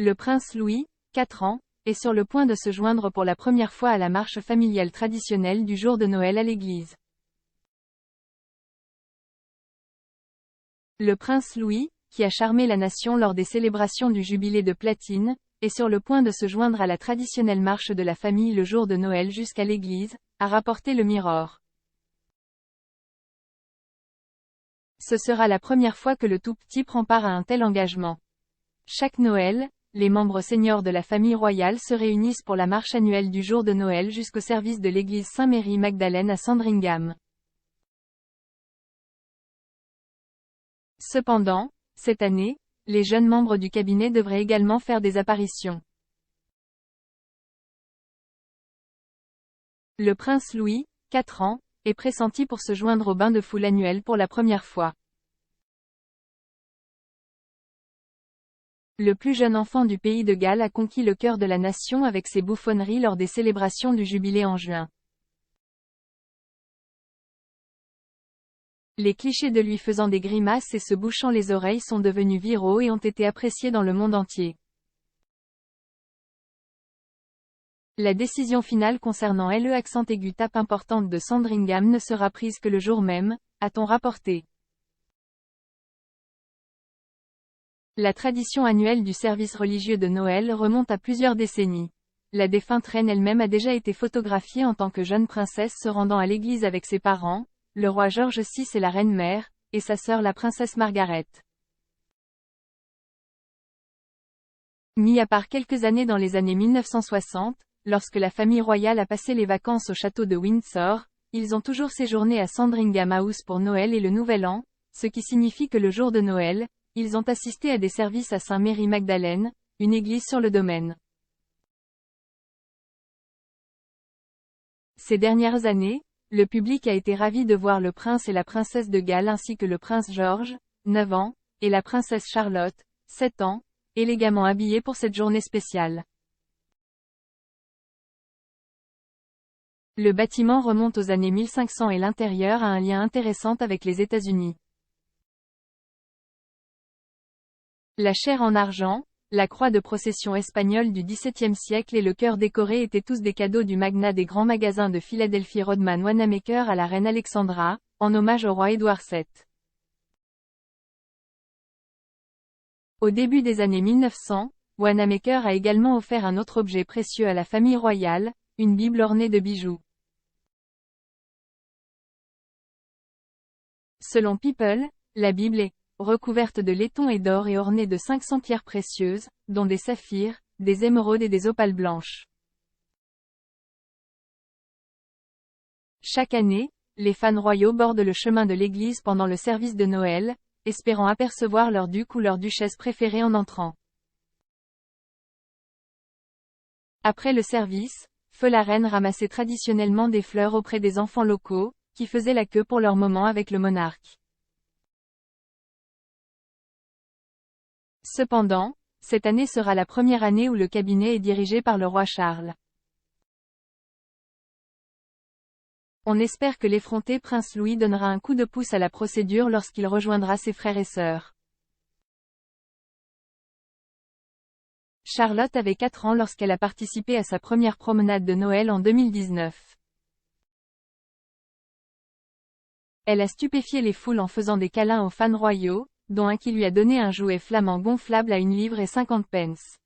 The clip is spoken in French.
Le prince Louis, 4 ans, est sur le point de se joindre pour la première fois à la marche familiale traditionnelle du jour de Noël à l'église. Le prince Louis, qui a charmé la nation lors des célébrations du jubilé de platine, est sur le point de se joindre à la traditionnelle marche de la famille le jour de Noël jusqu'à l'église, a rapporté le Mirror. Ce sera la première fois que le tout-petit prend part à un tel engagement. Chaque Noël, les membres seniors de la famille royale se réunissent pour la marche annuelle du jour de Noël jusqu'au service de l'église Saint-Mary-Magdalene à Sandringham. Cependant, cette année, les jeunes membres du cabinet devraient également faire des apparitions. Le prince Louis, 4 ans, est pressenti pour se joindre au bain de foule annuel pour la première fois. Le plus jeune enfant du pays de Galles a conquis le cœur de la nation avec ses bouffonneries lors des célébrations du jubilé en juin. Les clichés de lui faisant des grimaces et se bouchant les oreilles sont devenus viraux et ont été appréciés dans le monde entier. La décision finale concernant le accent aigu tape importante de Sandringham ne sera prise que le jour même, a-t-on rapporté. La tradition annuelle du service religieux de Noël remonte à plusieurs décennies. La défunte reine elle-même a déjà été photographiée en tant que jeune princesse se rendant à l'église avec ses parents, le roi George VI et la reine-mère, et sa sœur la princesse Margaret. Mis à part quelques années dans les années 1960, lorsque la famille royale a passé les vacances au château de Windsor, ils ont toujours séjourné à Sandringham House pour Noël et le Nouvel An, ce qui signifie que le jour de Noël, ils ont assisté à des services à Saint-Mary-Magdalene, une église sur le domaine. Ces dernières années, le public a été ravi de voir le prince et la princesse de Galles ainsi que le prince George, 9 ans, et la princesse Charlotte, 7 ans, élégamment habillés pour cette journée spéciale. Le bâtiment remonte aux années 1500 et l'intérieur a un lien intéressant avec les États-Unis. La chaire en argent, la croix de procession espagnole du XVIIe siècle et le cœur décoré étaient tous des cadeaux du magnat des grands magasins de Philadelphie Rodman Wanamaker à la reine Alexandra, en hommage au roi Édouard VII. Au début des années 1900, Wanamaker a également offert un autre objet précieux à la famille royale, une Bible ornée de bijoux. Selon People, la Bible est recouverte de laiton et d'or et ornée de 500 pierres précieuses, dont des saphirs, des émeraudes et des opales blanches. Chaque année, les fans royaux bordent le chemin de l'église pendant le service de Noël, espérant apercevoir leur duc ou leur duchesse préférée en entrant. Après le service, feu la reine ramassait traditionnellement des fleurs auprès des enfants locaux, qui faisaient la queue pour leur moment avec le monarque. Cependant, cette année sera la première année où le cabinet est dirigé par le roi Charles. On espère que l'effronté prince Louis donnera un coup de pouce à la procédure lorsqu'il rejoindra ses frères et sœurs. Charlotte avait 4 ans lorsqu'elle a participé à sa première promenade de Noël en 2019. Elle a stupéfié les foules en faisant des câlins aux fans royaux, dont un qui lui a donné un jouet flamand gonflable à 1 livre et 50 pence.